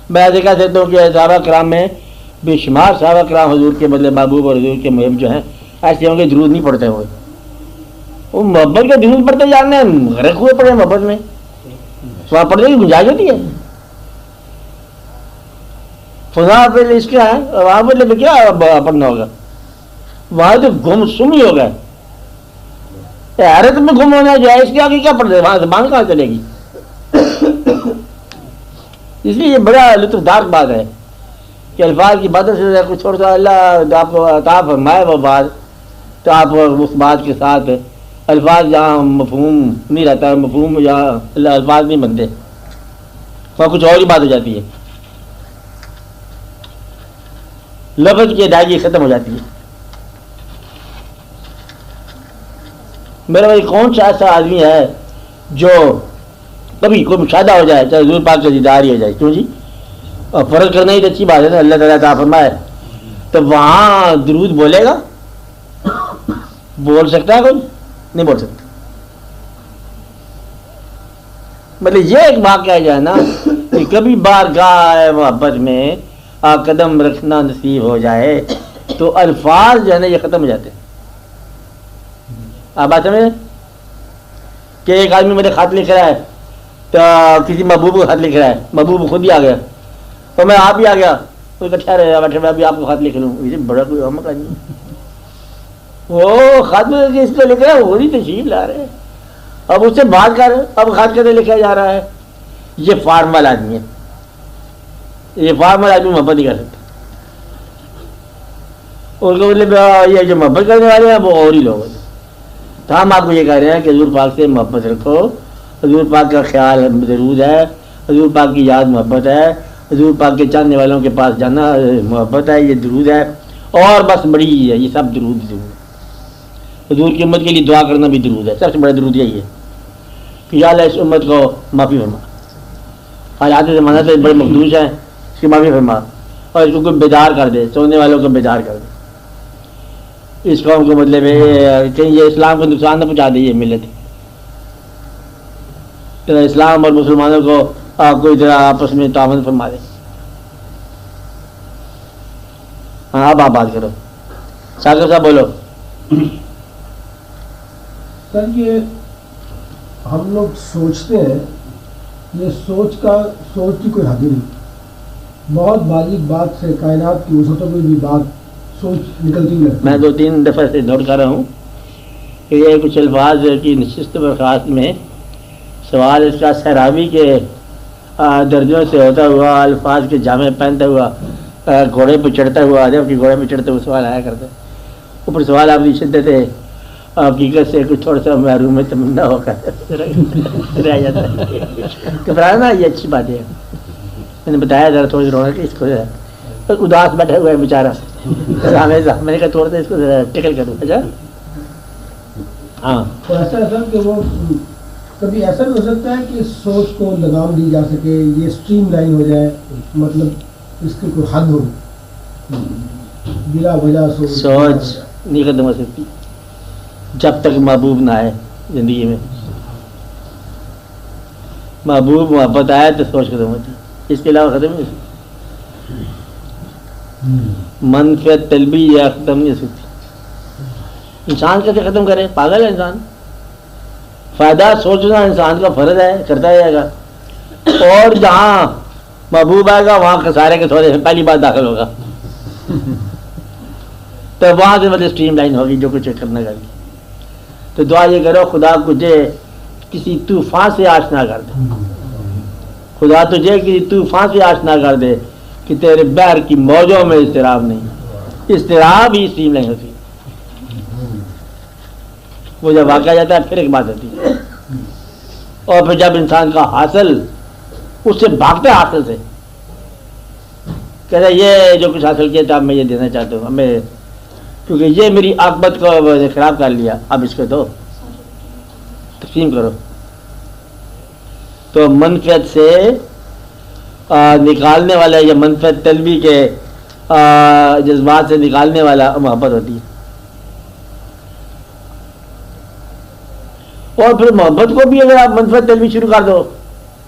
میں ایسے کہہ سکتا ہوں کہ صحابہ کرام میں بے شمار صحابہ کرام حضور کے مطلب محبوب اور حضور کے محب جو ہیں ایسے ہوں گے درود نہیں پڑھتے ہوئے. وہ محبت کے درود پڑھتے جانتے ہیں, غرق ہوئے پڑے محبت میں, وہاں پڑھنے کی گنجائش ہوتی ہے. فضا پہ اس کا ہے, وہاں پہ کیا پڑھنا ہوگا, وہاں تو گم سم ہی ہوگا. حیرت میں گم ہونا جو ہے اس کے آگے کیا پڑھ رہے, وہاں زبان کہاں چلے گی. اس لیے یہ بڑا لطف دار بات ہے کہ الفاظ کی باتوں سے کچھ چھوڑ دو, اللہ آپ کو عطا فرمائے وہ بات, تو آپ اس بات کے ساتھ الفاظ جہاں مفہوم نہیں رہتا, مفہوم جہاں اللہ الفاظ نہیں بنتے, وہاں کچھ اور ہی بات ہو جاتی ہے, لفظ کی ادائیگی ختم ہو جاتی ہے. میرا بھائی کون سا ایسا آدمی ہے جو کبھی کوئی مشاہدہ ہو جائے چاہے حضور پاک کا دیدار ہی ہو جائے, کیوں جی, اور فرض کرنا ہی تو اچھی بات ہے نا, اللہ تعالیٰ عطا فرمائے, تو وہاں درود بولے گا, بول سکتا ہے کوئی, نہیں بول سکتا. مطلب یہ ایک واقعہ جو ہے نا کہ کبھی بارگاہ محبت میں قدم رکھنا نصیب ہو جائے تو الفاظ جو ہے نا یہ ختم ہو جاتے ہیں. آپ بات سمجھیں کہ ایک آدمی میرے خط لکھ رہا ہے, تو کسی محبوب کو خط لکھ رہا ہے, محبوب خود ہی آ گیا, تو میں آپ ہی آ گیا, کوئی اچھا رہے بیٹھے میں ابھی آپ کو خط لکھ لوں, یہ بڑا کوئی احمق آدمی, وہ خط اس کو لکھ رہا ہے, وہی تشریف لا رہے ہیں, اب اس سے بات کر, اب خط کر لکھا جا رہا ہے. یہ فارمل آدمی ہے, یہ فارمل آدمی محبت نہیں کر سکتا. اور مطلب یہ جو محبت کرنے والے ہیں وہ اور ہی لوگ ہیں. تو ہم آپ کو یہ کہہ رہے ہیں کہ حضور پاک سے محبت رکھو, حضور پاک کا خیال ضرور ہے, حضور پاک کی یاد محبت ہے, حضور پاک کے چاہنے والوں کے پاس جانا محبت ہے, یہ درود ہے, اور بس بڑی ہے, یہ سب درود ہے. حضور کی امت کے لیے دعا کرنا بھی درود ہے, سب سے بڑا درود یہی ہے کہ یا اللہ اس امت کو معافی فرما, آج آتے زمانہ سے بڑے مخدوش ہیں, اس کی معافی فرما, اور اس کو کوئی بیدار کر دے, سونے والوں کو بیدار کر دے, اس قوم کو مطلب کہیں یہ اسلام کو نقصان نہ پہنچا دے, یہ ملت اسلام اور مسلمانوں کو کوئی طرح آپس میں تعاون فرما دے. ہاں اب آپ بات کرو, ساگر صاحب بولو. سر یہ ہم لوگ سوچتے ہیں, یہ سوچ کی کوئی حد نہیں, بہت باریک بات سے کائنات کی وسعتوں میں بھی بات سوچ نکلتی ہے. میں 2-3 دفعہ سے نوٹ کر رہا ہوں کہ یہ کچھ الفاظ کی نشست برخاست میں سوال اس کا سہراوی کے درجوں سے ہوتا ہوا, الفاظ کے جامع پہنتا ہوا, گھوڑے پہ چڑھتا ہوا, جب کہ گھوڑے پہ چڑھتے ہوئے سوال آیا کرتے, اوپر سوال آپ کی شدت ہے حقیقت سے کچھ تھوڑا سا محروم میں تمنا ہو کر رہ جاتا ہے. گھبرانا یہ اچھی بات ہے. میں نے بتایا ذرا تھوڑی رونا کہ اس کو اداس بیٹھا ہوا ہے بیچارہ, میں نے کہا تھوڑا سا اس کو ٹکل کروں. اچھا ہاں, ایسا کہ وہ کبھی ایسا بھی ہو سکتا ہے کہ سوچ کو لگام دی جا سکے, یہ اسٹریم لائن ہو جائے, مطلب اس کی کوئی حد ہو, بلا وجہ سوچ نہیں ختم ہو سکتی جب تک محبوب نہ آئے زندگی میں. محبوب محبت آئے تو سوچ ختم ہوتی, اس کے علاوہ ختم نہیں ہو سکتی. منفعت طلبی یا ختم نہیں ہو سکتی. انسان کیسے ختم کرے, پاگل ہے انسان. فائدہ سوچنا انسان کا فرض ہے, کرتا جائے گا, اور جہاں محبوب آئے گا وہاں خسارے کے تھوڑے سے پہلی بات داخل ہوگا, تو وہاں سے مطلب اسٹریم لائن ہوگی جو کچھ کرنا چاہیے. تو دعا یہ کرو خدا تجھے کسی طوفان سے آشنا کر دے, خدا تجھے کسی طوفان سے آشنا کر دے کہ تیرے بحر کی موجوں میں اضطراب نہیں, اضطراب ہی اسٹریم لائن ہوتی ہے. وہ جب واقع جاتا ہے پھر ایک بات ہوتی ہے, اور پھر جب انسان کا حاصل اس سے بھاگتا ہے, حاصل سے کہتا ہے یہ جو کچھ حاصل کیا تھا اب میں یہ دینا چاہتا ہوں, ہمیں کیونکہ یہ میری عاقبت کو خراب کر لیا, اب اس کو دو تقسیم کرو. تو منفعت سے نکالنے والا یا منفعت طلبی کے جذبات سے نکالنے والا محبت ہوتی ہے. اور پھر محبت کو بھی اگر آپ منفعت طلبی شروع کر دو,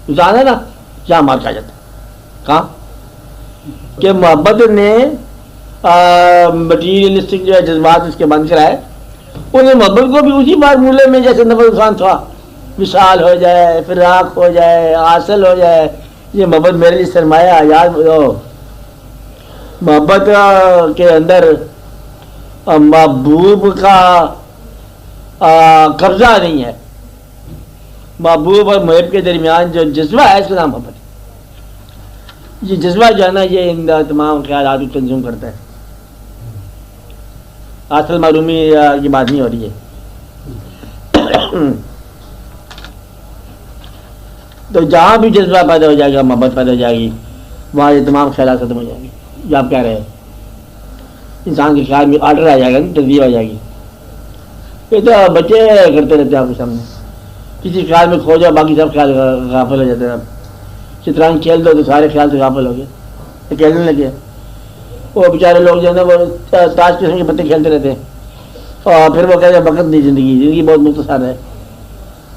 انسان ہے نا جہاں مار کھا جاتا ہے, کہاں کہ محبت نے مٹیریلسٹک جو ہے جذبات اس کے بند کرائے، انہیں محبت کو بھی اسی فارمولے میں جیسے نفع نقصان تھا، وصال ہو جائے، فراق ہو جائے، حاصل ہو جائے، یہ محبت میرے لیے سرمایہ یاد ہو۔ محبت کے اندر محبوب کا قبضہ نہیں ہے، محبوب اور محب کے درمیان جو جذبہ ہے اس کا نام محبت ہے۔ یہ جذبہ جو ہے نا یہ ان تمام خیالات کو کنزیوم کرتا ہے، اصل معلومی کی بات نہیں ہو رہی ہے۔ تو جہاں بھی جذبہ پیدا ہو جائے گا، محبت پیدا ہو جائے گی، وہاں یہ تمام خیالات ختم ہو جائیں گے۔ جو آپ کہہ رہے ہیں انسان کے خیال میں آرڈر آ جائے گا، تجزیہ ہو جائے گی۔ یہ تو بچے کرتے رہتے ہیں آپ کے سامنے، کسی خیال میں کھو جاؤ باقی سب خیال غافل ہو جاتے ہیں۔ شطرنج کھیل دو تو سارے خیال سے غافل ہو گئے، یہ کھیلنے لگے۔ وہ بیچارے لوگ جو ہے نا وہ تاش قسم کے پتے کھیلتے رہتے ہیں اور پھر وہ کہتے ہیں وقت نہیں، زندگی بہت مختصر ہے۔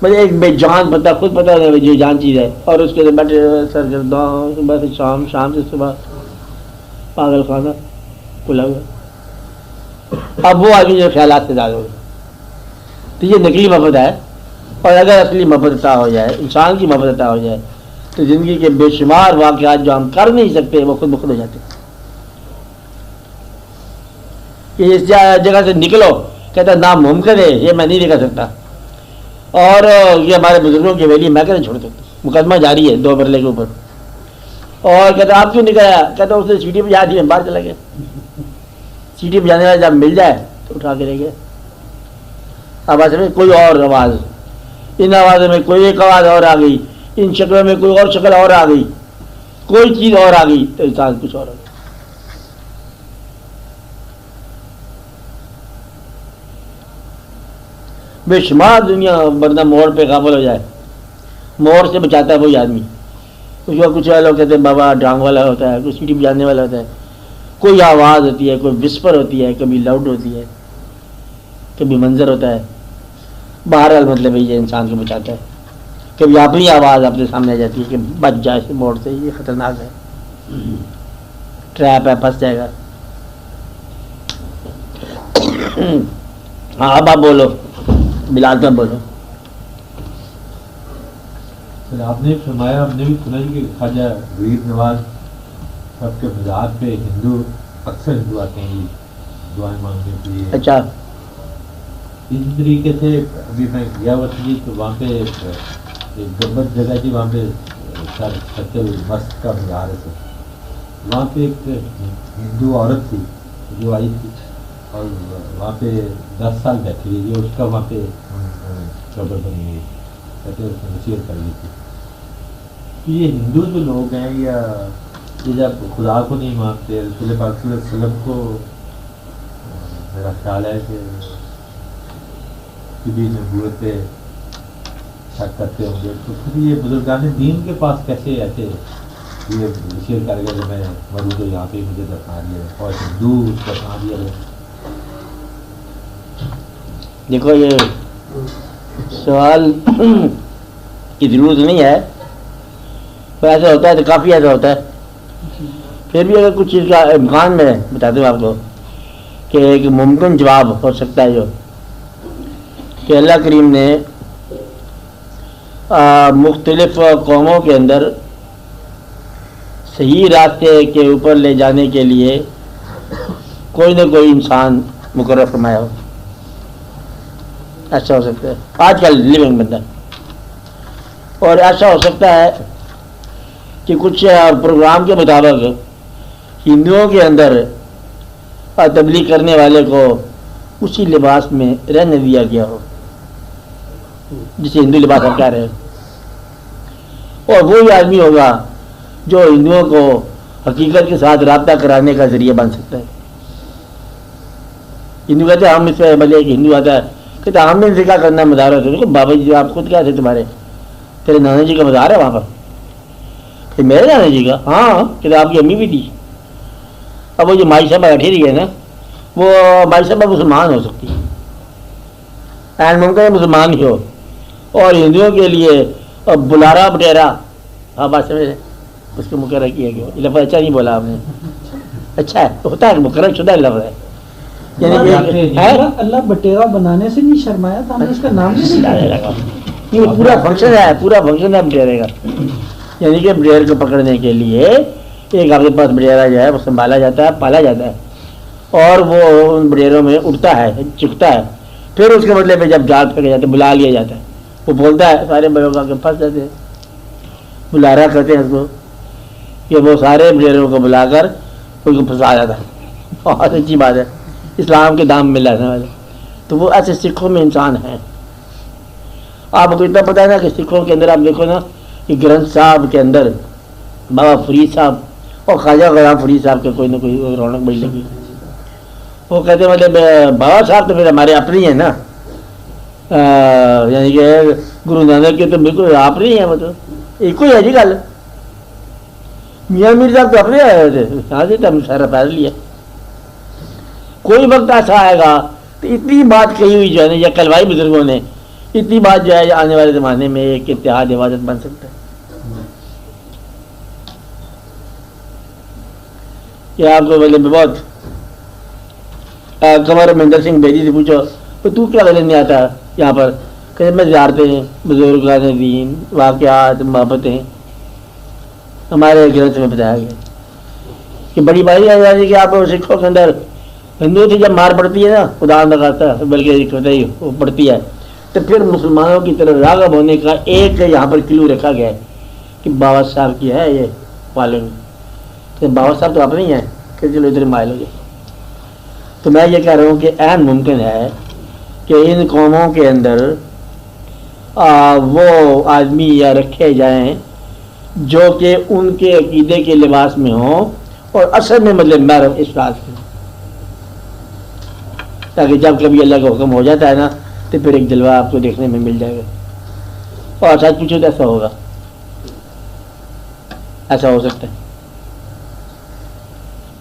مجھے ایک بے جان پتہ خود پتہ ہے جو جان چیز ہے، اور اس کے بیٹھے سرگرداں صبح سے شام سے صبح پاگل خانہ کھلا ہوا۔ اب وہ آدمی جو خیالات سے زیادہ ہو گئے، تو یہ نقلی محبت ہے۔ اور اگر اصلی محبت عطا ہو جائے، انسان کی محبت عطا ہو جائے، تو زندگی کے بے شمار واقعات جو ہم کر نہیں سکتے وہ خود بخود ہو جاتے ہیں۔ کہ اس جگہ سے نکلو، کہتا ہے ناممکن ہے، یہ میں نہیں نکل سکتا، اور یہ ہمارے بزرگوں کی ویلی میں کیسے چھوڑ سکتا، مقدمہ جاری ہے 2 مرلے کے اوپر۔ اور کہتا آپ کیوں نکلا؟ کہتا اس نے سیٹی بجا دی، باہر چلا گیا۔ سیٹی بجانے والا جب مل جائے تو اٹھا کے لے گیا۔ آواز میں کوئی اور آواز، ان آوازوں میں کوئی ایک آواز اور آ گئی، ان شکلوں میں کوئی اور شکل اور آ گئی، کوئی چیز اور آ گئی، تو انسان کچھ اور ہو گیا۔ بے شمار دنیا بندہ موڑ پہ غافل ہو جائے، موڑ سے بچاتا ہے وہی آدمی۔ اس کو کچھ لوگ کہتے ہیں بابا ڈانگ والا ہوتا ہے، کوئی سیٹی بجانے والا ہوتا ہے، کوئی آواز ہوتی ہے، کوئی وسپر ہوتی ہے، کبھی لاؤڈ ہوتی ہے، کبھی منظر ہوتا ہے۔ بہرحال مطلب یہ انسان کو بچاتا ہے۔ کبھی اپنی آواز اپنے سامنے آ جاتی ہے کہ بچ جائے اس موڑ سے، یہ خطرناک ہے، ٹریپ ہے، پھنس جائے گا۔ ہاں اب آپ بولو، بلال تو بولو۔ آپ نے فرمایا، ہم نے بھی سنا کہ خواجہ غریب نواز سب کے مزار پہ ہندو اکثر ہندو آتے ہیں دعائیں مانگنے کے لیے۔ اچھا، اسی طریقے سے ابھی میں گیا ہوا تھی تو وہاں پہ ایک گنبد جگہ تھی، وہاں پہ سچل مست کا مزار ہے، وہاں پہ ایک ہندو عورت تھی جو آئی تھی اور وہاں پہ 10 سال بیٹھی رہی ہے، اس کا وہاں پہ قبر بنی ہوئی، کہتے ہیں اس نے نصیحت کر لی تھی۔ یہ ہندو جو لوگ ہیں یا یہ جب خدا کو نہیں مانتے، رسول پاک صلی اللہ علیہ وسلم کو میرا خیال ہے کہ کبھی نبوت پہ شک کرتے ہوں گے، تو پھر یہ بزرگان دین کے پاس کیسے ایسے یہ نصیحت کر گیا کہ میں مروں تو یہاں پہ مجھے دفنا دیا ہے اور ہندو دفنا دیا ہے؟ دیکھو یہ سوال کی ضرورت نہیں ہے، پر ایسا ہوتا ہے تو کافی ایسا ہوتا ہے۔ پھر بھی اگر کچھ چیز کا امکان میں بتاتے ہوں آپ کو کہ ایک ممکن جواب ہو سکتا ہے جو کہ اللہ کریم نے مختلف قوموں کے اندر صحیح راستے کے اوپر لے جانے کے لیے کوئی نہ کوئی انسان مقرر فرمایا ہو۔ ایسا ہو سکتا ہے آج کل لیونگ بندہ، اور ایسا ہو سکتا ہے کہ کچھ پروگرام کے مطابق ہندوؤں کے اندر تبلیغ کرنے والے کو اسی لباس میں رہنے دیا گیا ہو جسے ہندو لباس آپ کہہ رہے ہیں، اور وہی آدمی ہوگا جو ہندوؤں کو حقیقت کے ساتھ رابطہ کرانے کا ذریعہ بن سکتا ہے۔ ہندو کہتے ہیں ہم اس سے بھلے ایک ہندو آتا ہے کہتے ہم نے ذکر کرنا مزاروں سے، دیکھو بابا جی آپ خود کیا تھے، تمہارے تیرے نانا جی کا مزار ہے وہاں پر؟ کہ میرے نانا جی کا؟ ہاں، کہ آپ کی امی بھی تھی۔ اب وہ جو مائی صاحبہ بیٹھی رہی ہے نا، وہ مائی صاحبہ مسلمان ہو سکتی ہے، این ممکن ہے مسلمان ہی ہو، اور ہندوؤں کے لیے بلارا بٹیرا، آپ بات سمجھ رہے، اس کو مقرر کیا گیا. یہ لفظ اچھا نہیں بولا آپ نے, اچھا ہے, ہوتا ہے, مقرر شدہ لفظ ہے. یعنی کہ اللہ بٹیرا بنانے سے نہیں شرمایا تھا, ہم نے اس کا نام نہیں لگا, یہ پورا فنکشن ہے, پورا فنکشن ہے بٹیرے کا. یعنی کہ بڑیر کو پکڑنے کے لیے ایک آپ کے پاس بڑیرا جو ہے وہ سنبھالا جاتا ہے, پالا جاتا ہے, اور وہ ان بڑیروں میں اڑتا ہے, چکتا ہے. پھر اس کے بدلے میں جب جال پھینکا جاتا ہے, بلا لیا جاتا ہے, وہ بولتا ہے, سارے بڑوں کا کے پھنس جاتے ہیں. بلارا کرتے ہیں اس کو, کہ وہ سارے بڑیروں کو بلا کر ان کو پھنسا جاتا ہے. بہت اچھی بات ہے, اسلام کے دام مل جانے والے. تو وہ ایسے سکھوں میں انسان ہیں. آپ کو اتنا پتہ ہے نا کہ سکھوں کے اندر آپ دیکھو نا کہ گرنتھ صاحب کے اندر بابا فرید صاحب اور خواجہ غلام فرید صاحب کے کوئی نہ کوئی رونق بڑی لگی. وہ کہتے ہیں مطلب بابا صاحب تو پھر ہمارے اپنے ہی ہیں نا, یعنی کہ گرو نانک کے تو بالکل اپنے ہی ہیں, مطلب ایک ہی ہے جی گل. میاں میر صاحب تو اپنے آئے ہوئے تھے, یہاں سے تو ہم سارا پیدل لیا. کوئی وقت ایسا آئے گا تو اتنی بات کہی ہوئی جو ہے نا, یا کلوائی بزرگوں نے اتنی بات جو ہے آنے والے زمانے میں ایک اتحاد عبادت بن سکتا ہے. کہ آپ کو بولے بہت قمر مہندر سنگھ بیدی سے پوچھو تو کیا غلط نہیں آتا یہاں پر, کہ میں زیارتیں, بزرگان دین, واقعات, محبتیں ہمارے گرنتھ میں بتایا گیا. کہ بڑی باری آ جاتی کہ آپ سکھوں کے اندر ہندوؤں سے جب مار پڑتی ہے نا, خدا نہ خاصا بلکہ وہ پڑتی ہے, تو پھر مسلمانوں کی طرف راغب ہونے کا ایک یہاں پر کلو رکھا گیا ہے کہ بابا صاحب کی ہے یہ فالوئنگ. تو بابا صاحب تو اپنے ہی ہیں کہ چلو ادھر مائل ہو جائے. تو میں یہ کہہ رہا ہوں کہ عین ممکن ہے کہ ان قوموں کے اندر وہ آدمی یا رکھے جائیں جو کہ ان کے عقیدے کے لباس میں ہوں اور اصل میں مطلب محرم اس بات سے, تاکہ جب کبھی اللہ کا حکم ہو جاتا ہے نا تو پھر ایک جلوہ آپ کو دیکھنے میں مل جائے گا. اور سچ پوچھو تو ایسا ہوگا, ایسا ہو سکتا ہے.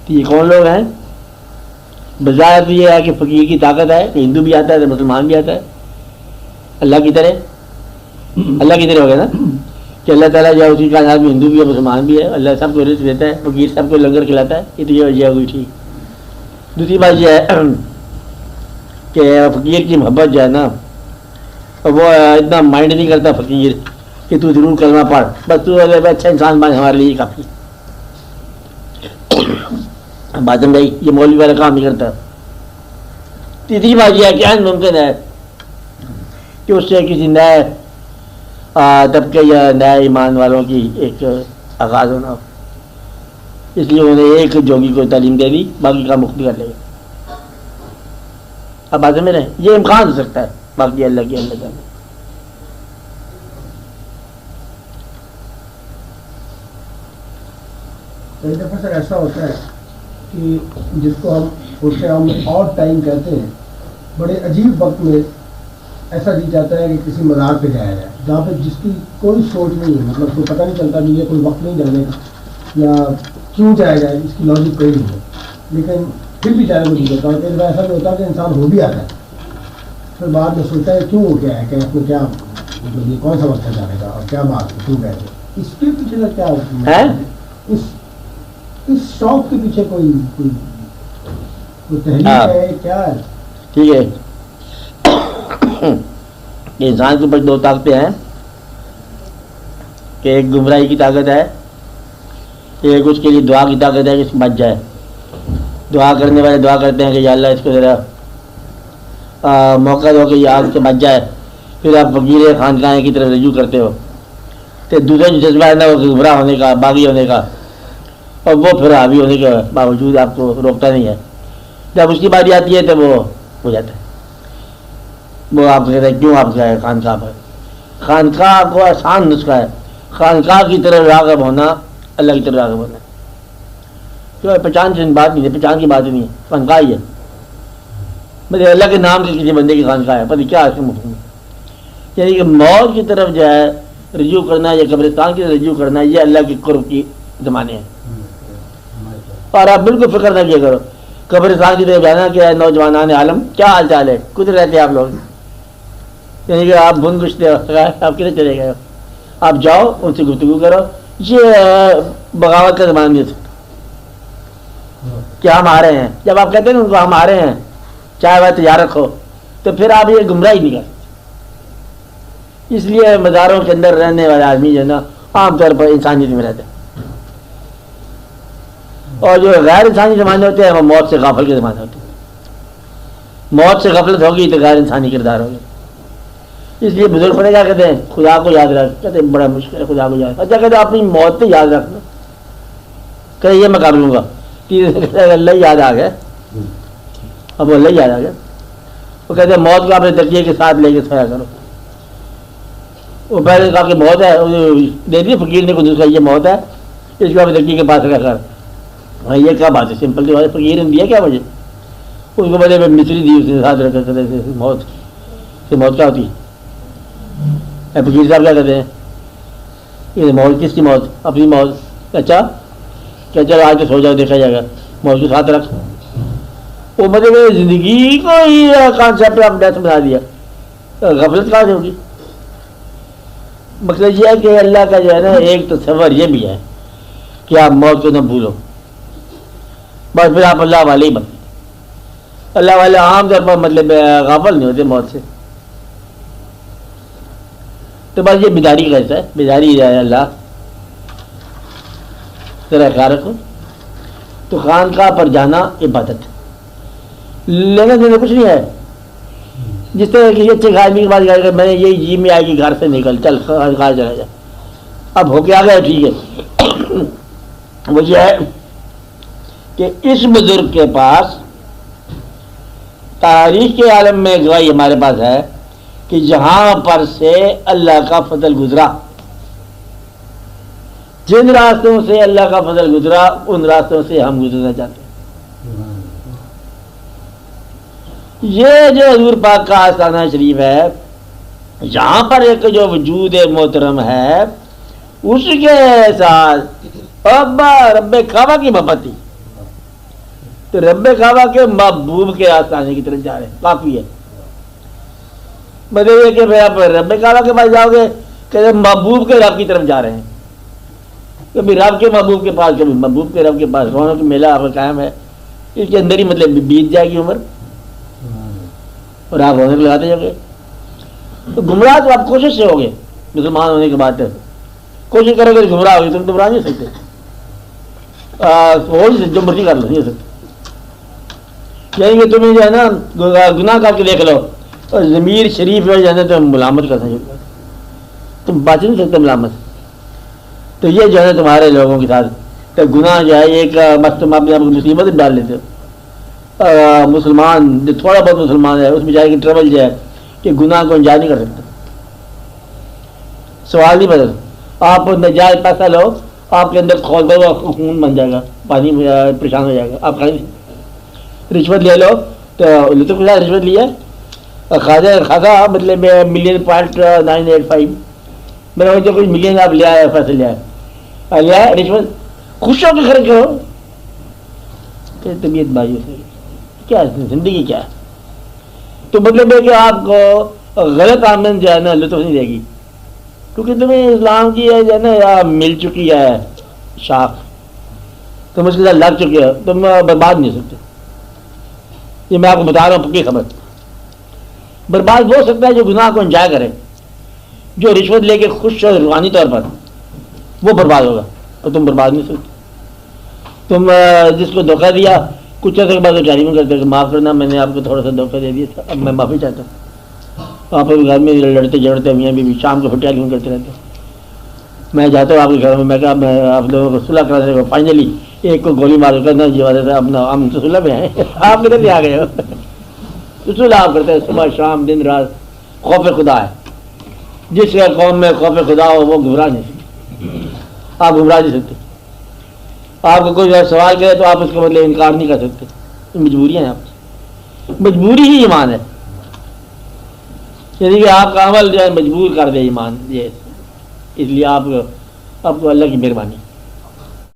تو یہ کون لوگ ہیں؟ بظاہر تو یہ ہے کہ فقیر کی طاقت ہے, کہ ہندو بھی آتا ہے تو مسلمان بھی آتا ہے, اللہ کی طرح. اللہ کی طرح ہو گیا نا کہ اللہ تعالیٰ جو ہے اسی کا آدمی ہندو بھی ہے مسلمان بھی ہے, اللہ سب کو رزق دیتا ہے, فقیر سب کو لنگر کھلاتا ہے. یہ تو یہ وجہ ہوئی ٹھیک. دوسری بات یہ ہے کہ فقیر کی محبت جو ہے نا وہ اتنا مائنڈ نہیں کرتا فقیر کہ تو ضرور کلمہ پڑھ, بس تو اچھا انسان بن, ہمارے لیے کافی. بادم بھائی یہ مولوی والا کام نہیں کرتا. تیسری بات یہ ہے کہ ممکن ہے کہ اس سے کسی نئے طبقے یا نئے ایمان والوں کی ایک آغاز ہونا ہو, اس لیے انہوں نے ایک جوگی کو تعلیم دے دی, باقی کا مخفی کر لے گا. اب بات میں رہیں, یہ امکان ہو سکتا ہے, باقی اللہ کی اللہ تعالیٰ. کئی دفعہ سر ایسا ہوتا ہے کہ جس کو ہم پوچھتے ہیں اور ٹائم کہتے ہیں, بڑے عجیب وقت میں ایسا دی جاتا ہے کہ کسی مزار پہ جایا جائے جہاں پہ جس کی کوئی سوچ نہیں ہے, مطلب کوئی پتہ نہیں چلتا بھی یہ کوئی وقت نہیں جانے کا یا کیوں جایا جائے, اس کی لاجک کوئی نہیں ہے, لیکن پھر بھی جانے کو نہیں ہوتا. کئی دفعہ ایسا بھی ہوتا ہے کہ انسان ہو بھی آتا ہے, پھر بعد میں سوچتا ہے کیوں ہو گیا ہے, کہ آپ کو کیا مطلب یہ کون سا وقت ہے جانے کا اور کیا بات ہے, کیوں گئے تھے, اس کے پیچھے کا کیا ہے, اس شوق کے پیچھے کوئی تحریک ہے, کیا ہے؟ ٹھیک ہے, انسان کے اوپر دو طاقتیں ہیں کہ ایک گمراہی کی طاقت ہے, ایک اس کے لیے دعا کی طاقت ہے کہ اس کو بچ جائے. دعا کرنے والے دعا کرتے ہیں کہ یا اللہ اس کو ذرا موقع دو کہ یہ آگ سے بچ جائے. پھر آپ فقیر خانقاہیں کی طرف رجوع کرتے ہو, تو دوسرا جو جذبہ ہے نا وہ گمراہ ہونے کا, باغی ہونے کا, اور وہ پھر حاوی ہونے کے باوجود آپ کو روکتا نہیں ہے. جب اس کی باری آتی ہے تو وہ ہو جاتا ہے, وہ آپ کہتے ہیں کیوں آپ گئے خانقاہ پر. خانقاہ کو آسان نسخہ ہے, خانقاہ کی طرف راغب ہونا اللہ کی طرف راغب ہونا. کیوں پہچان سے بات نہیں ہے, پہچان کی بات نہیں ہے, خانقاہ ہی ہے. مطلب اللہ کے نام کے کسی بندے کی خانقاہ ہے, پتہ کیا اس میں مفہوم ہے. یعنی کہ موت کی طرف جو ہے رجوع کرنا یا قبرستان کی طرف رجوع کرنا, یہ اللہ کے قرب کی زمانے ہیں. اور آپ بالکل فکر نہ کیا کرو قبرستان کی طرف جانا کہ نوجوانان عالم کیا حال چال ہے, کدھر رہتے ہیں آپ لوگ, یعنی کہ آپ بھن گشتے ہو, آپ کدھر چلے گئے ہو. آپ جاؤ ان سے گفتگو کرو یہ بغاوت کا زمانہ نہیں ہو سکتا کہ ہم آ رہے ہیں. جب آپ کہتے ہیں ان کو ہم آ رہے ہیں چاہے وہ تیار رکھو تو پھر آپ یہ گمراہی نہیں کر سکتے. اس لیے مزاروں کے اندر رہنے والے آدمی جو ہے نا عام طور پر انسانیت میں رہتے ہیں, اور جو غیر انسانی زمانے ہوتے ہیں وہ موت سے غافل کے زمانے ہوتے ہیں. موت سے غفلت ہوگی تو غیر انسانی کردار ہوگی. اس لیے بزرگ پڑے کیا کہتے ہیں خدا کو یاد رکھ, کہتے ہیں بڑا مشکل ہے خدا کو یاد. اچھا کہتے ہیں اپنی موت تو یاد رکھنا, کہ یہ میں کر لوں گا. اللہ یاد آ گیا, اب وہ اللہ یاد آ گیا. وہ کہتے ہیں موت کو اپنے تکیے کے ساتھ لے کے سویا کرو. وہ پہلے کہا کہ موت ہے, دے دی فقیر نے کوئی دوسرا, یہ موت ہے اس کو اپنے تکیے کے پاس رکھا کر. ہاں یہ کیا بات ہے, سمپل سی بات ہے. فقیر نے دیا کیا مجھے, اس کو بولے مصری دی اس نے ساتھ رکھا کرتے. موت سے موت کیا ہوتی ہے؟ فقیر صاحب کیا کہتے ہیں یہ موت کس کی موت, اپنی موت. اچھا کیا چلو آج تو سو جاؤ دیکھا جائے گا, موت کے ساتھ رکھ. وہ مطلب زندگی کو ہی کانسیپٹ آپ ڈیتھ بنا دیا, غفلت کہاں سے ہوگی. مقصد یہ ہے کہ اللہ کا جو ہے نا ایک تصور یہ بھی ہے کہ آپ موت کو نہ بھولو, بس پھر آپ اللہ والے ہی بنتے. اللہ والے عام طور پر مطلب غافل نہیں ہوتے موت سے. تو بس یہ بیداری کا حصہ ہے, بیداری ہے اللہ ذرا خیال رکھو. تو خانقاہ پر جانا عبادت, لینا دینا کچھ نہیں ہے. جس طرح کسی اچھے آدمی کے بعد میں یہی جی میں آئے گی گھر سے نکل چل خانقاہ چلا جا, اب ہو کے آ گیا ٹھیک ہے. وہ یہ ہے کہ اس بزرگ کے پاس تاریخ کے عالم میں گواہی ہمارے پاس ہے کہ جہاں پر سے اللہ کا فضل گزرا, جن راستوں سے اللہ کا فضل گزرا ان راستوں سے ہم گزرنا چاہتے ہیں. یہ جو حضور پاک کا آستانہ شریف ہے, یہاں پر ایک جو وجود محترم ہے اس کے ساتھ ابا رب کعبہ کی محبت تھی, تو رب کعبہ کے محبوب کے آستانے کی طرف جا رہے ہیں, کافی ہے. مطلب یہ کہ بھائی آپ رب کعبہ کے پاس جاؤ گے کہ محبوب کے رب کی طرف جا رہے ہیں. کبھی رب کے محبوب کے پاس, کبھی محبوب کے رب کے پاس. رونق میلہ آپ کا قائم ہے, اس کے اندر ہی مطلب بیت جائے گی عمر اور آپ رونق لگاتے جاؤ گے. تو گمراہ تو آپ کوشش سے ہوگے, مسلمان ہونے کے بعد کوشش کرو گے گمراہ ہوگی, تم گمراہ نہیں ہو سکتے. جو مرضی کر لو نہیں ہو سکتے. یعنی کہ تمہیں جو ہے نا گناہ کر کے دیکھ لو اور ضمیر شریف جو ہے نا تم ملامت کرنا شروع کر, تم بچ نہیں سکتے ملامت. تو یہ جو ہے نا تمہارے لوگوں کے ساتھ تو گناہ جو ہے ایک بس تم اپنے آپ کو مصیبت میں ڈال لیتے ہو. مسلمان جو تھوڑا بہت مسلمان ہے اس میں جائے کہ ٹریول جو ہے کہ گناہ کو انجام نہیں کر سکتا. سوال نہیں بدل, آپ نجائز پیسہ لو, آپ کے اندر کھولتا ہوا خون بن جائے گا, پانی پریشان ہو جائے گا, آپ کھا نہیں. رشوت لے لو تو لطف کے ساتھ رشوت لی ہے, خاصا مطلب $1.985 میرا جو کچھ ملین آپ لے آئے, پیسے لے آئے رشوت, خوش ہو کے خرچ کرو. طبیعت بھائی سے کیا زندگی کیا ہے. تو مطلب ہے کہ آپ کو غلط آمدن جو ہے نا لطف نہیں دے گی, کیونکہ تمہیں اسلام کی ہے جو ہے نا یا مل چکی ہے شاخ, تم اس کے ساتھ لگ چکے ہو, تم برباد نہیں ہو سکتے. یہ میں آپ کو بتا رہا ہوں پکی خبر. برباد وہ ہو سکتا ہے جو گناہ کو انجوائے کرے, جو رشوت لے کے خوش ہو روحانی طور پر, وہ برباد ہوگا, اور تم برباد نہیں ہو سکتے. تم جس کو دھوکہ دیا کچھ عرصے کے بعد ٹائم کرتے کہ معاف کرنا میں نے آپ کو تھوڑا سا دھوکہ دے دیا تھا, اب میں معافی چاہتا ہوں. آپ گھر میں لڑتے جھگڑتے میاں بھی شام کو چھٹیاں کیوں کرتے رہتے. میں جاتا ہوں آپ کے گھر میں کہا میں آپ لوگوں کو صلح کرا دے. فائنلی ایک کو گولی مار کرنا جی والے اپنا ہم تو صلح میں ہیں, آپ کدھر سے آ گئے ہو. تو صلح آپ کرتے ہیں صبح شام دن رات. خوف خدا ہے, جس قوم میں خوف خدا ہو وہ گمراہ نہیں سکتے, آپ گمراہ نہیں سکتے. آپ کو کوئی سوال کرے تو آپ اس کا مطلب انکار نہیں کر سکتے, مجبوریاں ہیں آپ کی, مجبوری ہی ایمان ہے. یعنی کہ آپ کا عمل جو ہے مجبور کر دے ایمان, یہ اس لیے آپ کو اللہ کی مہربانی.